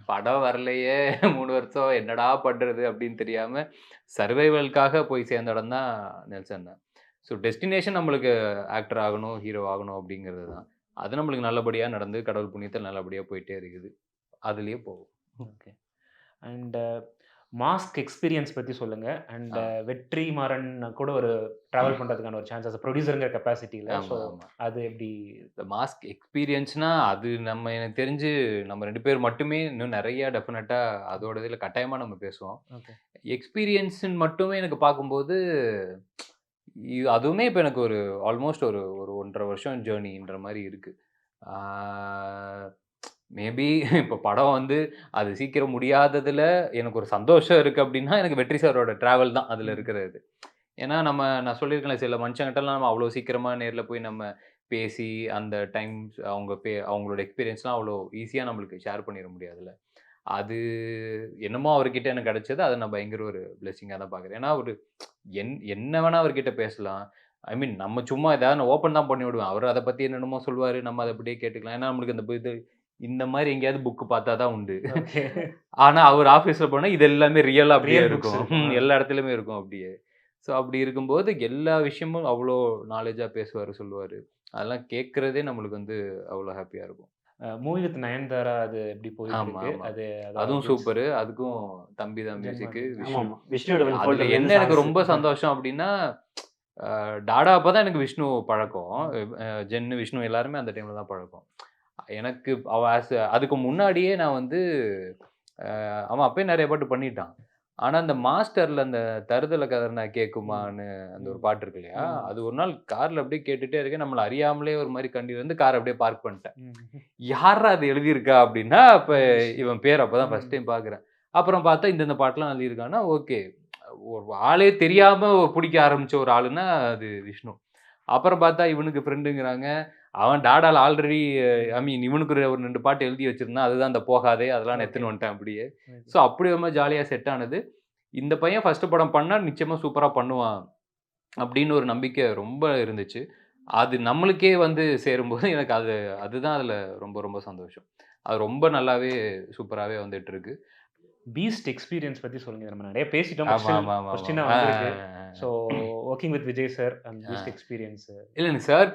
படம் வரலையே 3 வருஷம் என்னடா பண்றது அப்படின்னு தெரியாம சர்வைவலுக்காக போய் சேர்ந்த இடம் தான் நெல்சன் தான். ஸோ டெஸ்டினேஷன் நம்மளுக்கு ஆக்டர் ஆகணும், ஹீரோ ஆகணும் அப்படிங்கிறது தான். அது நம்மளுக்கு நல்லபடியாக நடந்து கடவுள் புண்ணியத்தில் நல்லபடியாக போயிட்டே இருக்குது, அதுலேயே போகும். ஓகே. அண்ட் மாஸ்க் எக்ஸ்பீரியன்ஸ் பற்றி சொல்லுங்க. அண்ட் வெற்றி மாறன் கூட ஒரு ட்ராவல் பண்ணுறதுக்கான ஒரு சான்சஸ் ப்ரொடியூசருங்கிற கெப்பாசிட்டியில். ஸோ அது எப்படி? இந்த மாஸ்க் எக்ஸ்பீரியன்ஸ்னா அது நம்ம எனக்கு தெரிஞ்சு நம்ம 2 பேர் மட்டுமே, இன்னும் நிறைய டெஃபினட்டாக அதோட இதில் கட்டாயமாக நம்ம பேசுவோம். எக்ஸ்பீரியன்ஸுன்னு மட்டுமே எனக்கு பார்க்கும்போது அதுவுமே இப்போ எனக்கு ஒரு ஆல்மோஸ்ட் ஒரு 1.5 வருஷம் ஜேர்னின்ற மாதிரி இருக்குது. மேபி இப்போ படம் வந்து அது சீக்கிரம் முடியாததில் எனக்கு ஒரு சந்தோஷம் இருக்குது அப்படின்னா எனக்கு வெற்றி சாரோட ட்ராவல் தான் அதில் இருக்கிறது. ஏன்னா நான் சொல்லியிருக்கேன் சில மனுஷங்கிட்டலாம் நம்ம அவ்வளோ சீக்கிரமாக நேரில் போய் நம்ம பேசி அந்த டைம்ஸ் அவங்களோட எக்ஸ்பீரியன்ஸ்லாம் அவ்வளோ ஈஸியாக நம்மளுக்கு ஷேர் பண்ணிட முடியாதுல்ல. அது என்னமோ அவர்கிட்ட எனக்கு கிடைச்சது, அதை நான் பயங்கர ஒரு பிளெஸிங்காக தான் பார்க்குறேன். ஏன்னா அவர் என்ன வேணால் அவர்கிட்ட பேசலாம். ஐ மீன் நம்ம சும்மா ஏதாவது நான் ஓப்பன் தான் பண்ணி விடுவேன். அவர் அதை பற்றி என்னென்னமோ சொல்லுவார், நம்ம அதை அப்படியே கேட்டுக்கலாம். ஏன்னா நம்மளுக்கு அந்த இது இந்த மாதிரி எங்கேயாவது புக்கு பார்த்தா தான் உண்டு. ஓகே. ஆனா அவர் ஆஃபீஸ்ல போனா இது எல்லாமே ரியலா அப்படியே Real books இருக்கும். இருக்கும். எல்லா இடத்துலயுமே இருக்கும் அப்படியே. ஸோ அப்படி இருக்கும்போது எல்லா விஷயமும் அவ்வளோ நாலேஜா பேசுவாரு, சொல்லுவாரு. அதெல்லாம் கேட்கறதே நம்மளுக்கு வந்து அவ்வளோ ஹாப்பியா இருக்கும். மூவி வித் நயன்தாரா அது எப்படி போயிட்டு ஆமா, இருக்கு? ஆமா. அது அதுவும் சூப்பரு. அதுக்கும் தம்பி தான் மியூசிக்கு. ஆமா ஆமா விஷ்ணுவோட அதுல photo என்ன எனக்கு ரொம்ப சந்தோஷம் அப்படின்னா, டாடா அப்பதான் எனக்கு விஷ்ணு பழக்கம். ஜென்னு, விஷ்ணு எல்லாருமே அந்த டைம்ல தான் பழக்கம். எனக்கு அதுக்கு முன்னாடியே நான் வந்து அவன் அப்பயே நிறைய பாட்டு பண்ணிட்டான். ஆனா அந்த மாஸ்டர்ல அந்த தருதல கதர்னா கேக்குமான்னு அந்த ஒரு பாட்டு இருக்கு இல்லையா, அது ஒரு நாள் கார்ல அப்படியே கேட்டுட்டே இருக்கேன். நம்மள அறியாமலே ஒரு மாதிரி கண்டி வந்து கார் அப்படியே பார்க் பண்ணிட்டேன். யாரா அது எழுதியிருக்கா அப்படின்னா, அப்ப இவன் பேர் அப்பதான் ஃபர்ஸ்ட் டைம் பாக்குறேன். அப்புறம் பார்த்தா இந்த பாட்டுலாம் எழுதியிருக்கான்னா, ஓகே, ஒரு ஆளே தெரியாம பிடிக்க ஆரம்பிச்ச ஒரு ஆளுன்னா அது விஷ்ணு. அப்புறம் பார்த்தா இவனுக்கு ஃப்ரெண்டுங்கிறாங்க. அவன் டாடால ஆல்ரெடி இவனுக்கு ஒரு 2 பாட்டு எழுதி வச்சிருந்தான். அதுதான் அந்த போகாதே, அதெல்லாம் எடுத்துன்னு வந்துட்டேன் அப்படியே. ஸோ அப்படி ரொம்ப ஜாலியா செட் ஆனது. இந்த பையன் ஃபர்ஸ்ட் படம் பண்ணா நிச்சயமா சூப்பரா பண்ணுவான் அப்படின்னு ஒரு நம்பிக்கை ரொம்ப இருந்துச்சு. அது நம்மளுக்கே வந்து சேரும்போது எனக்கு அதுதான் அதுல ரொம்ப ரொம்ப சந்தோஷம். அது ரொம்ப நல்லாவே சூப்பராவே வந்துட்டு இருக்கு. பீஸ்ட் எக்ஸ்பீரியன்ஸ் பத்தி சொல்லுங்க. நம்ம நிறைய பேசிட்டோம். ஆமா ஆமா ஆமா கொஸ்டினா வந்திருக்கு. So working with Vijay sir and Beast experience. இல்லைங்க சார்,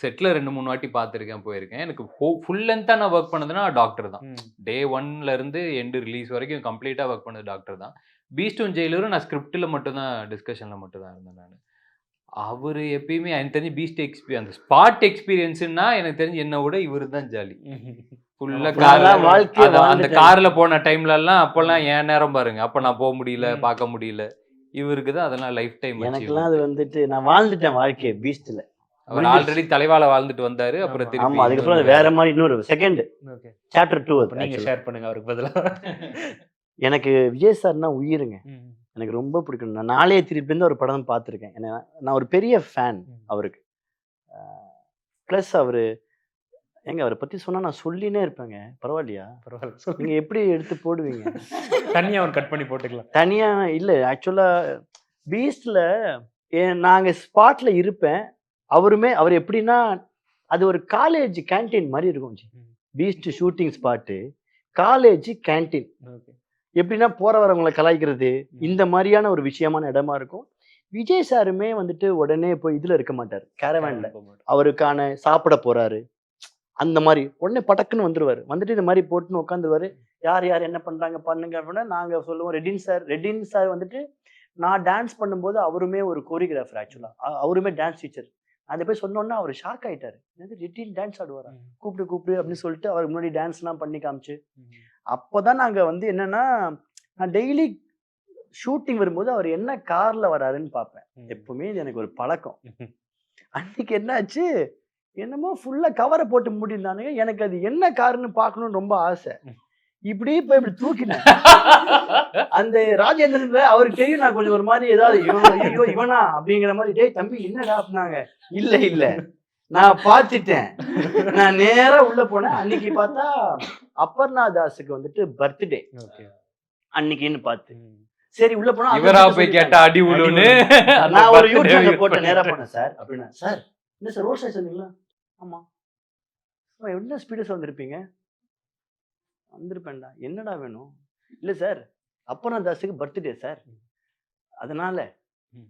செட்ல 2-3 வாட்டி பார்த்துருக்கேன், போயிருக்கேன். எனக்கு ஃபுல் லென்த்தா நான் ஒர்க் பண்ணதுன்னா டாக்டர் தான். டே 1ல இருந்து எண்டு ரிலீஸ் வரைக்கும் கம்ப்ளீட்டா ஒர்க் பண்ணது டாக்டர் தான். பீஸ்டும் ஜெயிலரும் நான் ஸ்கிரிப்ட்ல மட்டும் தான், டிஸ்கஷன்ல மட்டும் தான் இருந்தேன் நான். அவரு எப்பயுமே எனக்கு தெரிஞ்சு பீஸ்ட் அந்த ஸ்பாட் எக்ஸ்பீரியன்ஸ்னா எனக்கு தெரிஞ்சு என்ன விட இவரு தான் ஜாலி. ஃபுல்லா கார்ல அந்த கார்ல போன டைம்ல எல்லாம் அப்பெல்லாம் என் நேரம் பாருங்க. அப்ப நான் போக முடியல, பார்க்க முடியல. இவருக்கு தான் அதெல்லாம் லைஃப் டைம். எனக்குலாம் அது வந்துட்டு நான் வாழ்ந்துட்டேன் வாழ்க்கையை பீஸ்ட்ல. அவர் ஆல்ரெடி தலைவால வாழ்ந்துட்டு வந்தாரு. அப்புறம் ஆமா, திருப்பி அதுக்கப்புறம் வேற மாதிரி இன்னொரு செகண்ட் ஓகே. சாப்டர் 2 நீங்க ஷேர் பண்ணுங்க அவருக்கு பதிலா. எனக்கு விஜய் சார்னா உயிருங்க. எனக்கு ரொம்ப பிடிக்கும். நான் நாளைய திருப்பி ஒரு படம் பார்த்துருக்கேன். நான் ஒரு பெரிய ஃபேன் அவருக்கு. ப்ளஸ் அவரு அவரை பத்தி சொன்னா நான் சொல்லினே இருப்பேங்க. பரவாயில்லையா? பரவாயில்ல. நீங்க எப்படி எடுத்து போடுவீங்க? தனியா அவன் கட் பண்ணி போட்டுக்கலாம். தனியா இல்ல, ஆக்சுவலா பீஸ்ட்ல நாங்க ஸ்பாட்ல இருப்பேன். அவர் எப்படின்னா அது ஒரு காலேஜ் கேன்டீன் மாதிரி இருக்கும். Beast shooting spot college canteen. எப்படின்னா போற வரவங்களை கலாய்க்கிறது இந்த மாதிரியான ஒரு விஷயமான இடமா இருக்கும். விஜய் சாருமே வந்துட்டு உடனே போய் இதுல இருக்க மாட்டார், கேரவேன்ல. அவருக்கான சாப்பிட போறாரு அந்த மாதிரி உடனே படக்குன்னு வந்துருவாரு. வந்துட்டு இந்த மாதிரி போட்டுன்னு உட்காந்துருவாரு. யார் யார் என்ன பண்றாங்க பண்ணுங்க அப்படின்னா நாங்க சொல்லுவோம். ரெட்டின் சார் வந்துட்டு நான் டான்ஸ் பண்ணும்போது அவருமே ஒரு கோரியோகிராஃபர். ஆக்சுவலா அவருமே டான்ஸ் டீச்சர். அந்த போய் சொன்னோன்னா அவர் ஷாக் ஆயிட்டாரு. ரெட்டின் டான்ஸ் ஆடுவாரா, கூப்பிடு அப்படின்னு சொல்லிட்டு அவருக்கு முன்னாடி டான்ஸ் எல்லாம் பண்ணி காமிச்சு. அப்போதான் நாங்க வந்து என்னன்னா, நான் டெய்லி ஷூட்டிங் வரும்போது அவர் என்ன கார்ல வராருன்னு பார்ப்பேன். எப்பவுமே இது எனக்கு ஒரு பழக்கம். அன்னைக்கு என்னாச்சு, என்னமோ ஃபுல்லா கவரை போட்டு மூடிருந்தானுங்க. எனக்கு அது என்ன காருன்னு பார்க்கணும்னு ரொம்ப ஆசை. இப்படி போய் இப்படி தூக்கினேன். அந்த ராஜேந்திரன் அவருக்கு தெரியும் நான் கொஞ்சம் ஒரு மாதிரி ஏதாவது இவனா அப்படிங்கிற மாதிரி, டேய் தம்பி என்னடா அப்படின்னாங்க. இல்ல நான் பார்த்துட்டேன். நான் நேரா உள்ள போனேன். அன்னைக்கு பார்த்தா அப்பர்ணா தாஸுக்கு வந்துட்டு பர்த்டே அன்னைக்குன்னு பார்த்து சரி உள்ள போனா இவரா போய் கேட்டா அடி விழுன்னு நான் ஒரு யூடியூப்ல போட்டு நேரா போனேன். சார் அப்படின்னா, சார் என்ன சார் ரோட் சைடு சொன்னீங்களா? ஆமா. என்ன ஸ்பீடஸ் வந்திருப்பீங்க? வந்திருப்பேன்டா. என்னடா வேணும்? இல்ல சார் அப்பர்ணா தாஸுக்கு பர்த்டே சார், அதனால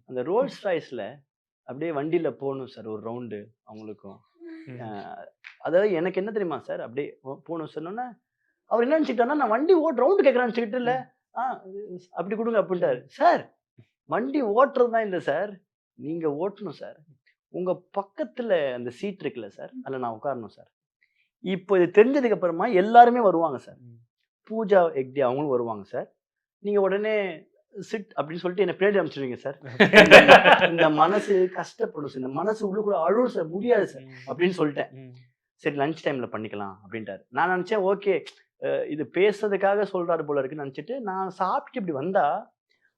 அந்த ரோல்ஸ் ராய்ஸ்ல அப்படியே வண்டியில போகணும் சார் ஒரு ரவுண்டு அவங்களுக்கும். அதாவது எனக்கு என்ன தெரியுமா சார், அப்படியே போகணும் சொன்னோன்னா அவர் என்ன நினைச்சுக்கிட்டாருன்னா நான் வண்டி ரவுண்டு கேட்கறான்னு சொல்லிட்டு இல்ல அப்படி கொடுங்க அப்படின்ட்டாரு. சார் வண்டி ஓட்டுறது தான் இல்லை சார், நீங்க ஓட்டணும் சார். உங்க பக்கத்துல அந்த சீட் இருக்குல்ல சார், அதில் நான் உட்காரணும் சார். இப்போ இது தெரிஞ்சதுக்கு அப்புறமா எல்லாருமே வருவாங்க சார். பூஜா ஹெக்டே அவங்களும் வருவாங்க சார். நீங்க உடனே சிட் அப்படின்னு சொல்லிட்டு என்ன பின்னாடி அனுப்பிச்சிருவீங்க சார். இந்த மனசு கஷ்டப்படும் சார், இந்த மனசு உள்ளுக்குள்ள அழுவும் சார், முடியாது சார் அப்படின்னு சொல்லிட்டேன். சரி லஞ்ச் டைம்ல பண்ணிக்கலாம் அப்படின்ட்டாரு. நான் நினைச்சேன் ஓகே இது பேசுறதுக்காக சொல்றாரு போல இருக்குன்னு நினைச்சிட்டு நான் சாப்பிட்டு இப்படி வந்தா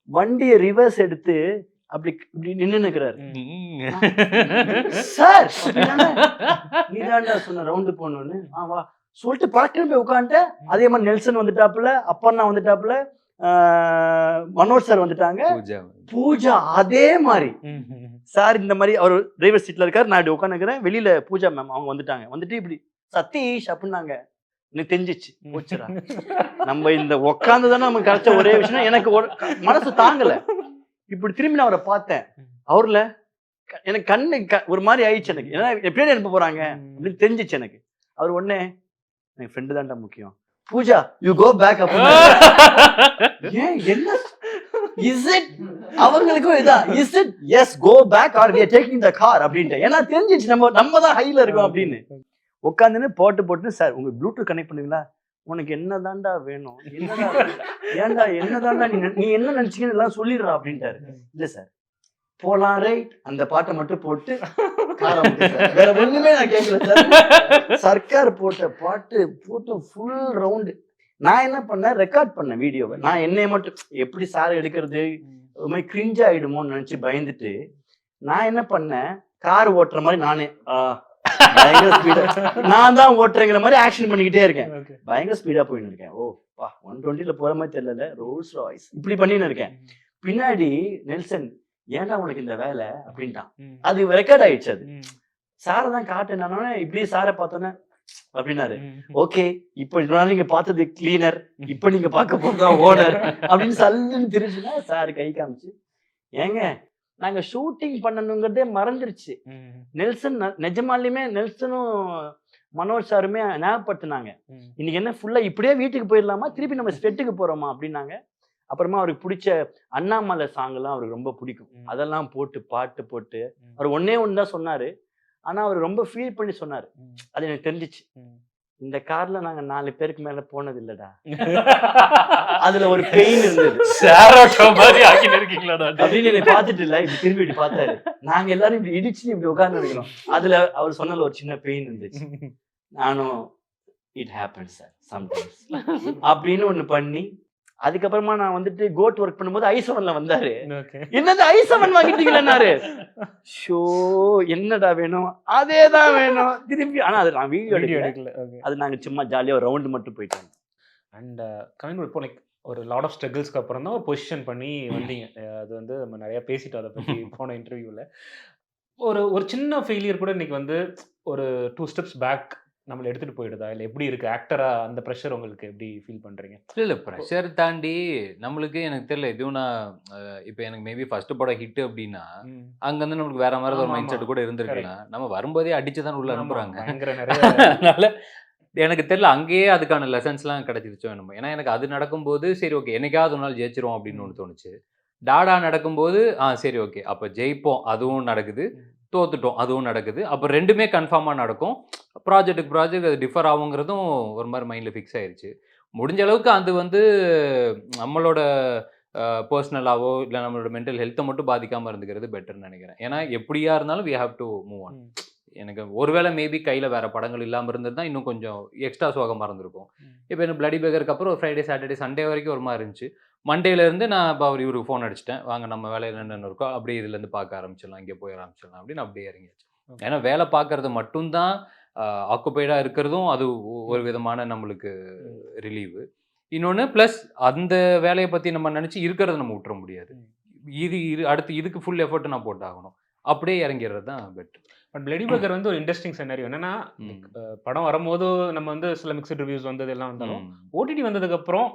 வண்டியை ரிவர்ஸ் எடுத்து அப்படி இப்படி நின்று நிற்கிறாரு. சார் நீதான்டா சொன்ன ரவுண்டு போகணும்னு. வா சொல்லிட்டு பழக்கம் போய் உட்காந்துட்டேன். அதே மாதிரி நெல்சன் வந்துட்டாப்புல, அப்பர்ணா வந்துட்டாப்புல, மனோஜ் சார் வந்துட்டாங்க, பூஜா அதே மாதிரி சார். இந்த மாதிரி அவர் டிரைவர் சீட்ல இருக்காரு, நான் இப்படி உட்காந்துக்கிறேன். வெளியில பூஜா மேம் அவங்க வந்துட்டாங்க. வந்துட்டு இப்படி சதீஷ் அப்படின்னாங்க. எனக்கு தெரிஞ்சிச்சு போச்சுடா நம்ம இந்த உட்காந்துதானே நமக்கு கிடைச்ச ஒரே விஷயம். எனக்கு மனசு தாங்கல. இப்படி திரும்பி நான் அவரை பார்த்தேன். அவர்ல எனக்கு கண்ணு ஒரு மாதிரி ஆயிடுச்சு எனக்கு. ஏன்னா எப்படி அனுப்ப போறாங்க அப்படின்னு தெரிஞ்சிச்சு எனக்கு. அவர் உடனே எனக்கு ஃப்ரெண்டு தான்டா முக்கியம், பூஜா யூ கோ பேக் அப்படின்னு. ஏன் என்ன இஸ் இட் அவங்களுக்கும் இதான் is it yes go back or we are taking the car அப்படின்ட்டு. ஏன்னா தெரிஞ்சிச்சு நம்ம தான் ஹைல இருக்கோம் அப்படின்னு. உட்காந்துன்னு போட்டு சார் உங்க ப்ளூடூத் கனெக்ட் பண்ணுவீங்களா, உனக்கு என்னதான்டா வேணும், என்னடா ஏன்டா என்னதான்டா நீ என்ன நினைச்சீங்கன்னு எல்லாம் சொல்லிடுறா அப்படின்ட்டாரு. இல்ல சார் போலாம் ரைட் அந்த பாட்டை மட்டும் போட்டு வேற ஒண்ணுமே நான் கேட்கல சார். சர்க்கார் போட்ட பாட்டு போட்டு ஃபுல் ரவுண்டு. நான் என்ன பண்ணேன், ரெக்கார்ட் பண்ணேன் வீடியோவை. நான் என்னைய மட்டும் எப்படி சார் எடுக்கிறது ஒரு மாதிரி கிரிஞ்ச் ஆயிடுமோன்னு நினைச்சு பயந்துட்டு நான் என்ன பண்ணேன், கார் ஓட்டுற மாதிரி நானே பயங்கர ஸ்பீடா நான் தான் ஓட்டுறேங்கிற மாதிரி ஆக்ஷன் பண்ணிக்கிட்டே இருக்கேன். பயங்கர ஸ்பீடா போயின்னு இருக்கேன். ஓ பா 120ல போற மாதிரி தெரியல, ரோல்ஸ் ராய்ஸ் இப்படி பண்ணின்னு இருக்கேன். பின்னாடி நெல்சன் ஏன்டா உனக்கு இந்த வேலை அப்படின்ட்டான். அது ரெக்கார்ட் ஆயிடுச்சு. அது சாரை தான் காட்டுனானே இப்படியே சாரை பார்த்தோன்னே அப்படின்னாரு. ஓகே இப்ப நீங்க பார்த்தது கிளீனர், இப்ப நீங்க பார்க்க போறதுதான் ஓனர் அப்படின்னு சல்லுன்னு திருச்சுன்னா சார் கை காமிச்சு, ஏங்க நாங்க ஷூட்டிங் பண்ணணுங்கிறதே மறந்துருச்சு. நெல்சன் நிஜமாலுமே நெல்சனும் மனோஜ் சாருமே ஞாபகப்படுத்தினாங்க, இன்னைக்கு என்ன ஃபுல்லா இப்படியே வீட்டுக்கு போயிடலாமா, திருப்பி நம்ம ஸ்பெட்டுக்கு போறோமா அப்படின்னாங்க. அப்புறமா அவருக்கு பிடிச்ச அண்ணாமலை சாங் எல்லாம் அவருக்கு ரொம்ப பிடிக்கும். அதெல்லாம் போட்டு பாட்டு போட்டு அவர் ஒன்னே ஒண்ணுதான் சொன்னாரு. ஆனா அவர் ரொம்ப ஃபீல் பண்ணி சொன்னாரு. அது எனக்கு தெரிஞ்சிச்சு. இந்த கார்ல நாங்க 4 பேருக்கு மேல போனது இல்லடா, அதுல ஒரு பெயின் இருந்தது அப்படின்னு என்னை பார்த்துட்டு இல்ல இப்படி திரும்பி இப்படி பார்த்தாரு. நாங்க எல்லாரும் இப்படி இடிச்சு இப்படி உட்கார்ந்து இருக்கிறோம். அதுல அவர் சொன்னதுல ஒரு சின்ன பெயின் இருந்துச்சு. நானும் இட் ஹேப்பன்ஸ் சார் சம்டைம்ஸ் அப்படின்னு ஒண்ணு பண்ணி அதுக்கப்புறமா நான் வந்துட்டு கோட் ஒர்க் பண்ணும்போது i7ல வந்தாரு. என்னது i7 வாங்கிட்டீங்களாரு, ஷோ என்னடா வேணும், அதேதான் வேணும் திருப்பி. ஆனா அது நான் வீடியோ எடுக்கல, அது நாங்க சும்மா ஜாலியா ஒரு ரவுண்ட் மட்டும் போயிட்டோம். அண்ட் கமிங் இப்போ லைக் ஒரு லாட் ஆஃப் ஸ்ட்ரகிள்ஸ்க்கு அப்புறம் தான் ஒரு பொசிஷன் பண்ணி வந்தீங்க. அது வந்து நம்ம நிறைய பேசிட்டோம் அதை பற்றி போன இன்டர்வியூவில். ஒரு சின்ன ஃபெயிலியர் கூட இன்னைக்கு வந்து ஒரு 2 ஸ்டெப்ஸ் பேக் நம்மளை எடுத்துட்டு போயிடுதா, இல்லை எப்படி இருக்கு ஆக்டரா அந்த ப்ரெஷர் உங்களுக்கு எப்படி ஃபீல் பண்றீங்க? இல்லை ப்ரெஷர் தாண்டி நம்மளுக்கு எனக்கு தெரியல இதுவும் நான் இப்போ எனக்கு மேபி ஃபர்ஸ்ட் படம் ஹிட் அப்படின்னா அங்கேருந்து நம்மளுக்கு வேற மாதிரி ஒரு மைண்ட் செட் கூட இருந்திருக்கலாம். நம்ம வரும்போதே அடிச்சு தான் உள்ள அனுப்புறாங்க. அதனால எனக்கு தெரியல அங்கேயே அதுக்கான லெசன்ஸ்லாம் கிடைச்சிருச்சோ என்னமோ. ஏன்னா எனக்கு அது நடக்கும்போது சரி ஓகே என்னைக்காவது ஒரு நாள் ஜெயிச்சிரும் அப்படின்னு ஒன்று தோணுச்சு. டாடா நடக்கும்போது சரி ஓகே அப்போ ஜெயிப்போம் அதுவும் நடக்குது, தோத்துட்டோம் அதுவும் நடக்குது. அப்போ ரெண்டுமே கன்ஃபார்மாக நடக்கும். ப்ராஜெக்ட் அது டிஃபர் ஆகுங்கிறதும் ஒரு மாதிரி மைண்டில் ஃபிக்ஸ் ஆயிடுச்சு. முடிஞ்ச அளவுக்கு அது வந்து நம்மளோட பர்சனலாவோ இல்லை நம்மளோட மென்டல் ஹெல்த்தை மட்டும் பாதிக்காமல் இருந்துக்கிறது பெட்டர்னு நினைக்கிறேன். ஏன்னா எப்படியா இருந்தாலும் we have to move on. எனக்கு ஒருவேளை மேபி கையில் வேறு படங்கள் இல்லாமல் இருந்தது தான் இன்னும் கொஞ்சம் எக்ஸ்ட்ரா சோகமாக இருந்திருக்கும். இப்போ எனக்கு பிளடி பேக்கருக்கு அப்புறம் ஃப்ரைடே சாட்டர்டே சண்டே வரைக்கும் ஒரு மாதிரி இருந்துச்சு. மண்டேலேருந்து நான் இப்போ இவருக்கு ஃபோன் அடிச்சிட்டேன், வாங்க நம்ம வேலையில் என்னென்ன இருக்கோ அப்படியே இதுலேருந்து பார்க்க ஆரம்பிச்சிடலாம், இங்கே போய் ஆரம்பிச்சிடலாம் அப்படின்னு அப்படியே இறங்கிடுச்சு. ஏன்னா வேலை பார்க்கறது மட்டும்தான் ஆக்குப்பைடாக இருக்கிறதும் அது ஒரு விதமான நம்மளுக்கு ரிலீவு. இன்னொன்று ப்ளஸ் அந்த வேலையை பற்றி நம்ம நினச்சி இருக்கிறத நம்ம விட்டுற முடியாது. அடுத்து இதுக்கு ஃபுல் எஃபர்ட் நான் போட்டாகணும். அப்படியே இறங்கிறது தான் பெட்டர். பட் பிளடி பேக்கர் வந்து ஒரு இன்ட்ரெஸ்டிங் செனாரியோ என்னன்னா, படம் வரும்போது நம்ம வந்து சில மிக்சட் ரிவ்யூஸ் வந்தது எல்லாம் வந்தாலும் ஓடிடி வந்ததுக்கப்புறம்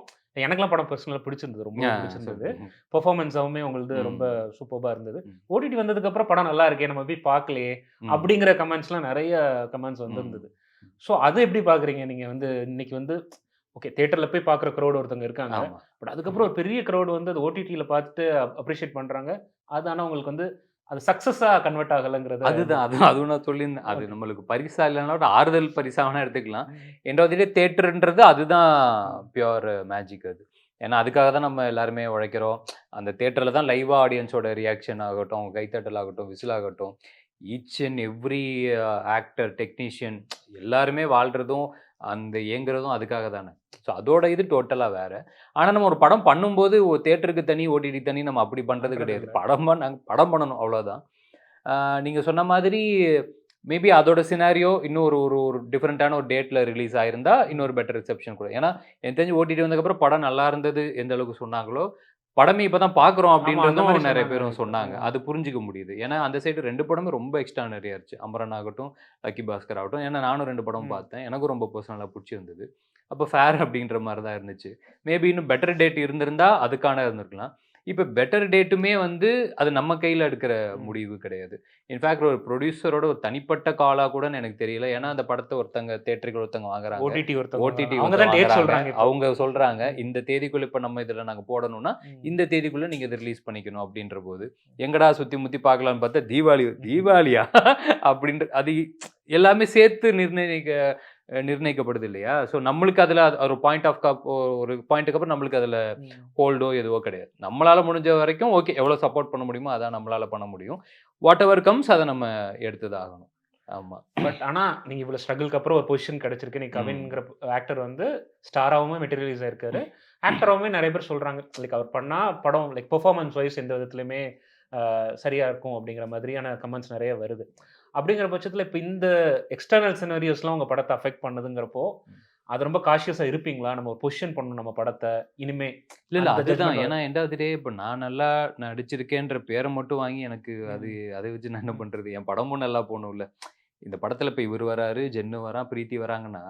எனக்குலாம் படம் பர்சனலாக பிடிச்சிருந்தது, ரொம்ப பிடிச்சிருந்தது. பெர்ஃபார்மன்ஸாவுமே உங்களுக்கு ரொம்ப சூப்பராக இருந்தது. ஓடிடி வந்ததுக்கு அப்புறம் படம் நல்லா இருக்கே நம்ம போய் பார்க்கலையே அப்படிங்கிற கமெண்ட்ஸ்லாம் நிறைய கமெண்ட்ஸ் வந்திருந்தது. ஸோ அதை எப்படி பார்க்குறீங்க நீங்கள்? வந்து இன்னைக்கு வந்து ஓகே தியேட்டரில் போய் பார்க்குற க்ரௌட் ஒருத்தவங்க இருக்காங்க, பட் அதுக்கப்புறம் ஒரு பெரிய க்ரௌட் வந்து அது ஓடிடியில் பார்த்துட்டு அப்ரிஷியேட் பண்ணுறாங்க. அது ஆனால் உங்களுக்கு வந்து அது சக்ஸஸாக கன்வெர்ட் ஆகலைங்கிறது அதுவும் நான் சொல்லியிருந்தேன். அது நம்மளுக்கு பரிசா இல்லைன்னா ஒரு ஆறுதல் பரிசாக எடுத்துக்கலாம். என்னோட தேட்டருன்றது அதுதான் பியூர் மேஜிக். அது ஏன்னா அதுக்காக தான் நம்ம எல்லாருமே உழைக்கிறோம். அந்த தேட்டரில் தான் லைவாக ஆடியன்ஸோட ரியாக்ஷன் ஆகட்டும், கைத்தட்டல் ஆகட்டும், விசில் ஆகட்டும், each and every actor technician எல்லாருமே வாழ்கிறதும் அந்த இயங்குறதும் அதுக்காக தானே. ஸோ அதோட இது டோட்டலாக வேறு. ஆனால் நம்ம ஒரு படம் பண்ணும்போது தேட்டருக்கு தனி ஓடிடி தனி நம்ம அப்படி பண்ணுறது கிடையாது. நாங்கள் படம் பண்ணணும் அவ்வளோதான். நீங்கள் சொன்ன மாதிரி மேபி அதோட சினாரியோ இன்னும் ஒரு டிஃப்ரெண்ட்டான ஒரு டேட்டில் ரிலீஸ் ஆகிருந்தா இன்னொரு பெட்டர் ரிசெப்ஷன் கூட. ஏன்னா எனக்கு தெரிஞ்சு ஓடிடி வந்ததுக்கப்புறம் படம் நல்லா இருந்தது எந்த அளவுக்கு சொன்னாங்களோ, படமே இப்பதான் பாக்குறோம் அந்த மாதிரி அப்படின்றதும் நிறைய சொன்னாங்க பேரும் இப்போ. சொன்னாங்க. அது புரிஞ்சுக்க முடியுது. ஏன்னா அந்த சைடு 2 படமே ரொம்ப எக்ஸ்ட்ரானரியா இருந்துச்சு. அமரன் ஆகட்டும், லக்கி பாஸ்கர் ஆகட்டும். ஏன்னா நானும் 2 படம் பார்த்தேன். எனக்கும் ரொம்ப பர்சனலா பிடிச்சிருந்தது. அப்போ ஃபேர் அப்படின்ற மாதிரி தான் இருந்துச்சு. மேபி இன்னும் பெட்டர் டேட் இருந்திருந்தா அதுக்கான இருந்திருக்கலாம். இப்போ பெட்டர் டேட்டுமே வந்து அது நம்ம கையில் எடுக்கிற முடிவு கிடையாது. இன்ஃபேக்ட் ஒரு ப்ரொடியூசரோட ஒரு தனிப்பட்ட காலா கூட எனக்கு தெரியல. ஏன்னா அந்த படத்தை ஒருத்தங்க தேட்டருக்கு ஒருத்தங்க வாங்குறாங்க, ஓடிடி ஓடிடி அவங்க தான் டேட் சொல்றாங்க இப்போ. அவங்க சொல்றாங்க இந்த தேதிக்குள்ள இப்ப நம்ம இதுல நாங்க போடணும்னா இந்த தேதிக்குள்ள நீங்க இதை ரிலீஸ் பண்ணிக்கணும் அப்படின்ற போது எங்கடா சுத்தி முத்தி பார்க்கலாம்னு பார்த்தா தீபாவளியா அப்படின்ற அது எல்லாமே சேர்த்து நிர்ணயிக்கப்படுது இல்லையா? ஸோ நம்மளுக்கு அதுல ஒரு ஒரு பாயிண்ட்டுக்கு அப்புறம் நம்மளுக்கு அதுல ஹோல்டோ எதுவோ கிடையாது. நம்மளால முடிஞ்ச வரைக்கும் ஓகே, எவ்வளவு சப்போர்ட் பண்ண முடியுமோ அதான் நம்மளால பண்ண முடியும். வாட் எவர் கம்ஸ் அதை நம்ம எடுத்துதாகணும். ஆமா. பட் ஆனா நீங்க இவ்வளவு ஸ்ட்ரகிள்க்கு அப்புறம் ஒரு பொசிஷன் கிடைச்சிருக்கு. நீ கவின்ங்கிற ஆக்டர் வந்து ஸ்டாராவுமே மெட்டீரியலைஸ் ஆயிருக்காரு, ஆக்டராவுமே நிறைய பேர் சொல்றாங்க லைக் அவர் பண்ணா படம் லைக் பெர்ஃபார்மன்ஸ் வைஸ் எந்த விதத்துலையுமே சரியா இருக்கும் அப்படிங்கிற மாதிரியான கமெண்ட்ஸ் நிறைய வருது. அப்படிங்கிற பட்சத்தில் இப்போ இந்த எக்ஸ்டர்னல் சினரியோஸ்லாம் உங்கள் படத்தை அஃபெக்ட் பண்ணுதுங்கிறப்போ அது ரொம்ப காஷியஸா இருப்பீங்களா? நம்ம ஒரு பொசிஷன் பண்ணணும் நம்ம படத்தை இனிமே. இல்ல அதுதான். ஏன்னா எண்டாவது டே இப்போ நான் நல்லா நடிச்சிருக்கேன்ற பேரை மட்டும் வாங்கி எனக்கு அதை வச்சு நான் என்ன பண்றது? என் படமும் நல்லா போகணும்ல. இந்த படத்துல இப்போ இவர் வராரு, ஜென்னு வரான், பிரீத்தி வராங்கன்னா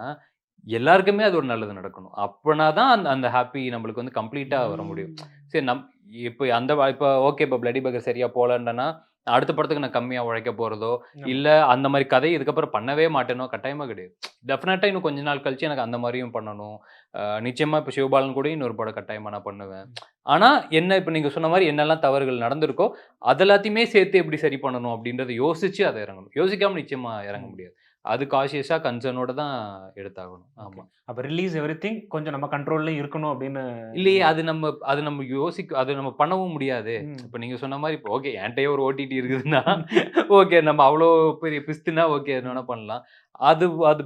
எல்லாருக்குமே அது ஒரு நல்லது நடக்கணும். அப்பனா தான் அந்த ஹாப்பி நம்மளுக்கு வந்து கம்ப்ளீட்டா வர முடியும். சரி இப்போ இப்போ ஓகே, இப்போ பிளடி பர்கர் சரியா போலன்னா அடுத்த படத்துக்கு நான் கம்மியா உழைக்க போறதோ இல்ல அந்த மாதிரி கதை இதுக்கப்புறம் பண்ணவே மாட்டேனோ கட்டாயமா கிடையாது. டெஃபினட்டா இன்னும் கொஞ்ச நாள் கழிச்சு எனக்கு அந்த மாதிரியும் பண்ணணும். நிச்சயமா இப்போ சிவபாலன் கூட இன்னொரு படம் கட்டாயமா நான் பண்ணுவேன். ஆனா என்ன இப்போ நீங்க சொன்ன மாதிரி என்னெல்லாம் தவறுகள் நடந்திருக்கோ அதெல்லாத்தையுமே சேர்த்து எப்படி சரி பண்ணணும் அப்படின்றத யோசிச்சு அதை இறங்கணும். யோசிக்காம நிச்சயமா இறங்க முடியாது. அது காஷியஸா கன்சர்னோட தான் எடுத்தாகணும். ஆமா. அப்ப ரிலீஸ் எவ்ரிதிங் கொஞ்சம் நம்ம கண்ட்ரோல்ல இருக்கணும் அப்படின்னு இல்லையே. அது நம்ம அது நம்ம பண்ணவும் முடியாது. இப்ப நீங்க சொன்ன மாதிரி இப்போ ஓகே என்கிட்டயே ஒரு ஓடிடி இருக்குதுன்னா ஓகே நம்ம அவ்வளோ பெரிய பிஸ்துனா ஓகே என்ன பண்ணலாம். அது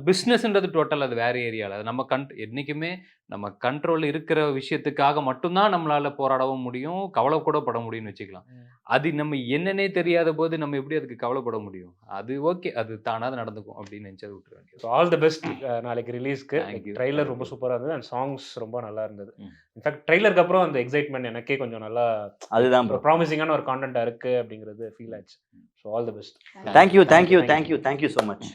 பிஸ்னஸ்ன்றது டோட்டல் அது வேற ஏரியாவில். அது நம்ம என்னைக்குமே நம்ம கண்ட்ரோல் இருக்கிற விஷயத்துக்காக மட்டும்தான் நம்மளால போராடவும் முடியும், கவலை கூட பட முடியும்னு வச்சுக்கலாம். அது நம்ம என்னன்னே தெரியாத போது நம்ம எப்படி அதுக்கு கவலைப்பட முடியும்? அது ஓகே, அது தானாக நடந்துக்கும் அப்படின்னு நினைச்சது விட்டுற வேண்டியது. ஆல் தி பெஸ்ட் நாளைக்கு ரிலீஸ்க்கு. ட்ரைலர் ரொம்ப சூப்பராக இருந்தது அண்ட் சாங்ஸ் ரொம்ப நல்லா இருந்தது. இன்ஃபேக்ட் ட்ரைலருக்கு அப்புறம் அந்த எக்ஸைட்மெண்ட் எனக்கே கொஞ்சம் நல்லா அதுதான் ப்ராமிசிங்கான ஒரு கான்டென்ட்டாக இருக்குது அப்படிங்கிறது ஃபீல் ஆச்சு. So all the best. Thank you so much.